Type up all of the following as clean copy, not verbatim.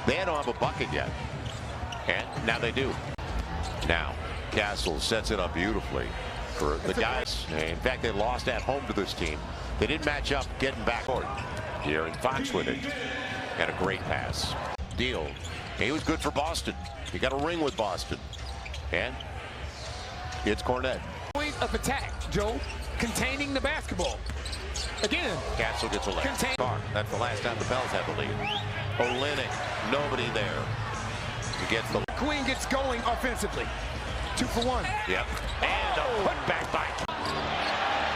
They don't have a bucket yet. And now they do. Now, Castle sets it up beautifully for the guys. In fact, they lost at home to this team. They didn't match up getting back court. Here in Fox with it. And a great pass. Deal. He was good for Boston. He got a ring with Boston. And it's Cornette. Point of attack, Joe. Containing the basketball. Again. Castle gets a leg. That's the last time the Bells have a lead. Olynyk, nobody there. He gets the... Queen gets going offensively. 2 for 1. Yep. And a putback by...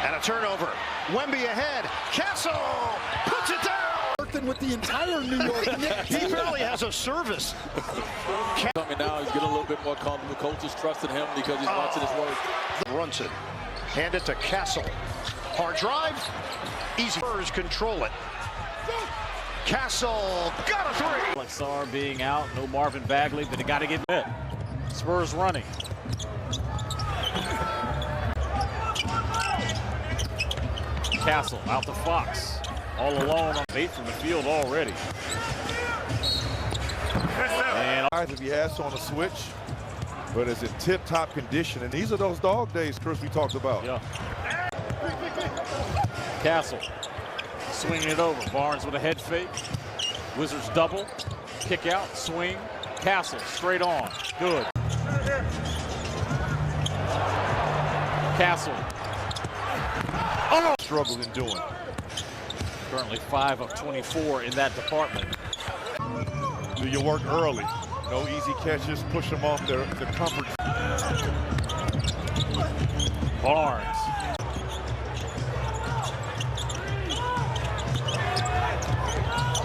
And a turnover. Wemby ahead. Castle puts it down. With the entire New York Knicks. He barely has a service. Coming now, he's getting a little bit more comfortable. The coach is trusting him because he's watching his work. Runs it. Hand it to Castle. Hard drive. Easy. Spurs control it. Castle got a 3. Sar being out, no Marvin Bagley, but they got to get hit. Spurs running. Castle out to Fox. All alone on 8 from the field already. And if he has on a switch, but it's in tip-top condition. And these are those dog days, Chris, we talked about. Yeah. Castle swinging it over. Barnes with a head fake. Wizards double. Kick out, swing. Castle straight on. Good. Castle. Oh! Struggle in doing. Currently 5 of 24 in that department. Do your work early. No easy catches. Push them off the comfort. Barnes.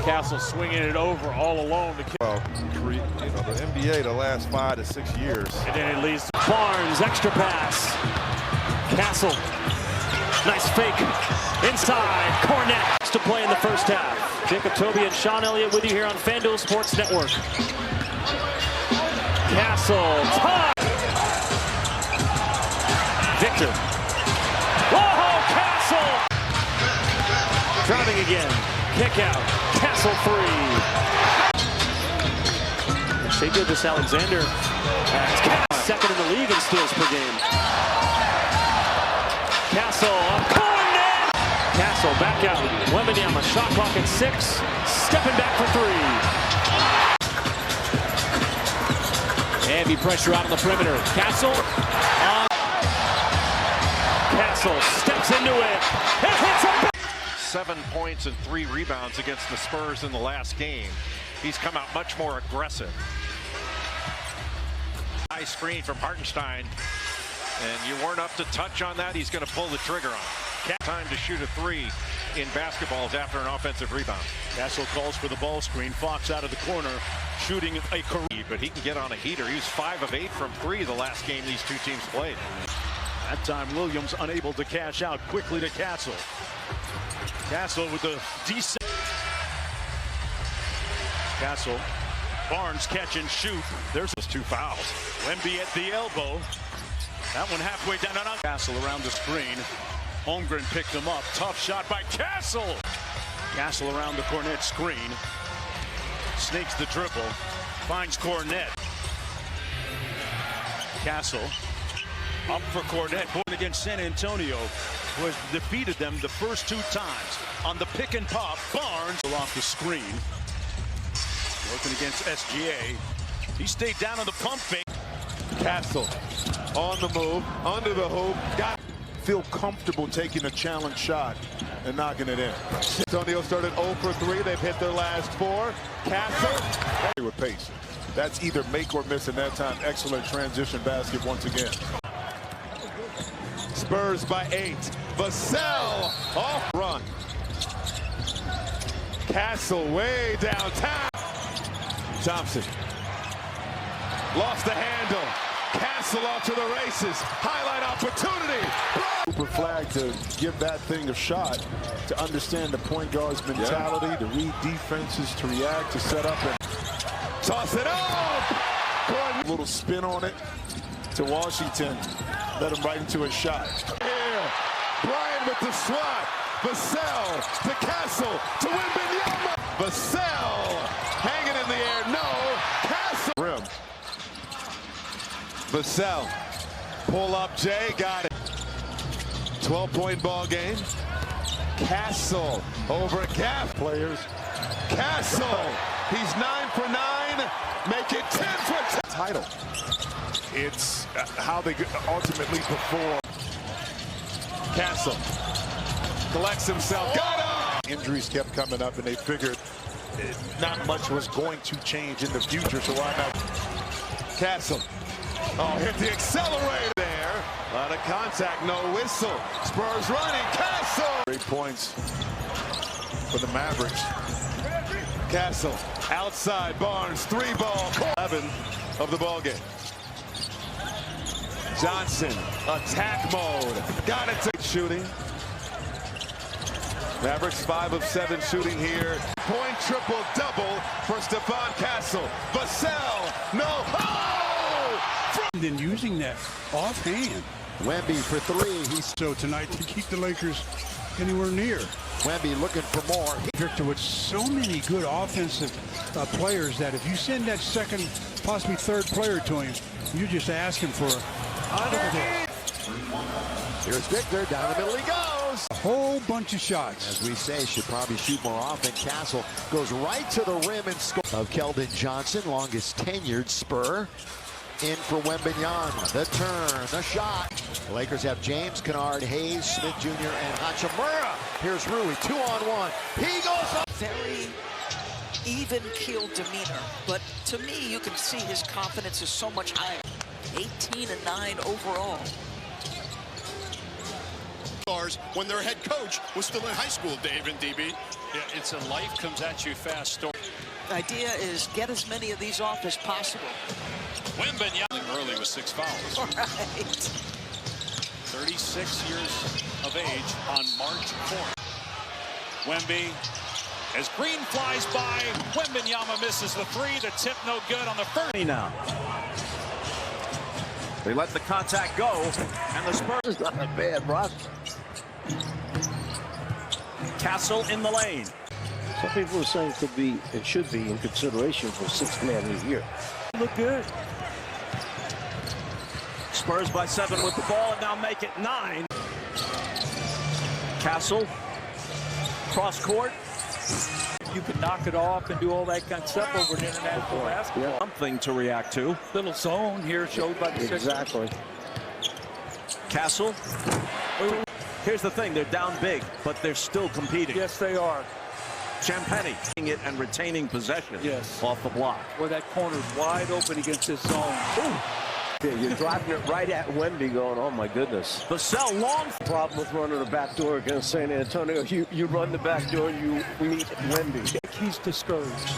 Castle swinging it over all alone. The NBA the last 5 to 6 years. And then it leads to Barnes, extra pass. Castle. Nice fake. Inside. Cornette to play in the first half. Jacob Toby and Sean Elliott with you here on FanDuel Sports Network. Castle. Time. Victor. Whoa, Castle. Driving again. Kick out. Castle 3. Shea Gilgeous-Alexander. Second in the league in steals per game. Castle. Cornette. Castle back out. Wembanyama shot clock at 6. Stepping back for 3. Heavy pressure out on the perimeter. Castle. Castle steps into it. It hits him. 7 points and 3 rebounds against the Spurs in the last game. He's come out much more aggressive. High screen from Hartenstein. And you weren't up to touch on that. He's going to pull the trigger on it. Time to shoot a 3 in basketballs after an offensive rebound. Castle calls for the ball screen. Fox out of the corner, shooting a career. But he can get on a heater. He was 5 of 8 from 3 the last game these two teams played. That time Williams unable to cash out. Quickly to Castle. Castle with the decent. Castle. Barnes catch and shoot. There's those 2 fouls. Wemby at the elbow. That one halfway down. Castle around the screen. Holmgren picked him up. Tough shot by Castle. Castle around the Cornette screen. Snakes the dribble. Finds Cornette. Castle up for Cornette. Going against San Antonio, who has defeated them the first 2 times. On the pick and pop, Barnes off the screen. Working against SGA. He stayed down on the pump fake. Castle on the move, under the hoop. Feel comfortable taking a challenge shot and knocking it in. Antonio started 0 for 3. They've hit their last 4. Castle with pace. That's either make or miss in that time. Excellent transition basket once again. Spurs by 8. Vassell off run. Castle way downtown. Thompson lost the handle. Castle off to the races. Highlight opportunity. Super flag to give that thing a shot, to understand the point guard's mentality, to read defenses, to react, to set up and toss it up. A little spin on it to Washington. Let him right into a shot. Here, Bryant with the swat. Vassell to Castle to Wembanyama. Vassell hanging in the air. No. Vassell. Pull up, Jay. Got it. 12-point ball game. Castle over Gaff. Players. Castle. He's 9 for 9. Make it 10 for 10. Title. It's how they ultimately perform. Castle collects himself. Got him! Injuries kept coming up, and they figured not much was going to change in the future, so why not? Castle. Oh, hit the accelerator there. A lot of contact, no whistle. Spurs running. Castle! 3 points for the Mavericks. Castle outside. Barnes 3-ball. 11 of the ball game. Johnson, attack mode. Got it to shooting. Mavericks 5 of 7 shooting here. Point triple-double for Stephon Castle. Vassell, no. Oh! Then using that offhand. Wemby for 3. He's So tonight to keep the Lakers anywhere near. Wemby looking for more. Victor, with so many good offensive players that if you send that second, possibly third player to him, you just ask him for Here's Victor, down the middle he goes. a whole bunch of shots. As we say, should probably shoot more often. Castle goes right to the rim and scores. Of Keldon Johnson, longest tenured Spur. In for Wembanyama. The turn, the shot. The Lakers have James, Kennard, Hayes, Smith Jr., and Hachimura. Here's Rui, 2-on-1. He goes up. Very even-keeled demeanor, but to me, you can see his confidence is so much higher. 18-9 overall. When their head coach was still in high school, Dave and DB. Yeah, it's a life comes at you fast story. The idea is get as many of these off as possible. Wembanyama early with 6 fouls. All right. 36 years of age on March 4th. Wemby, as Green flies by, Wembanyama misses the 3. The tip no good on the first. Now they let the contact go, and the Spurs not a bad rush. Castle in the lane. Some people are saying it should be in consideration for 6th man of the year. Look good. Spurs by 7 with the ball, and now make it 9. Castle, cross court. You can knock it off and do all that kind of stuff over in international basketball. Yeah. Something to react to. Little zone here showed by the Exactly. Castle. Here's the thing, they're down big, but they're still competing. Yes, they are. Champagny it and retaining possession. Yes. Off the block. Well, that corner's wide open against this zone. Yeah, you're driving it right at Wemby going, oh my goodness. Vassell long. Problem with running the back door against San Antonio, you run the back door, you meet Wemby. He's discouraged.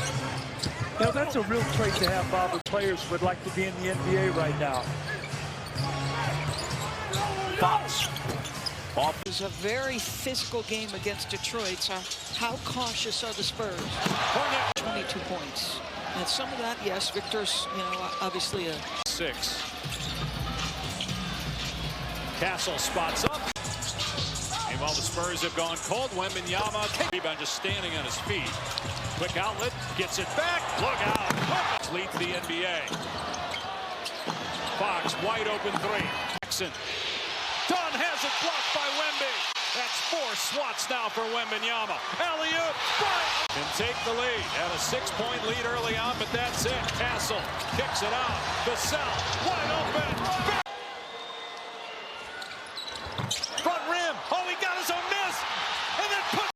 You know, that's a real trait to have, Bob, with players who would like to be in the NBA right now. Fox. It was a very physical game against Detroit, so how cautious are the Spurs? 22 points. And some of that, yes, Victor's, obviously a 6. Castle spots up. Meanwhile, the Spurs have gone cold. Wembanyama, rebound just standing on his feet. Quick outlet, gets it back. Look out. Lead to the NBA. Fox, wide open 3. Jackson. Dunn has it blocked by Wemby. That's 4 swats now for Wembanyama. Alley-oop, can take the lead. Had a 6-point lead early on, but that's it. Castle kicks it out. Vassell, wide open.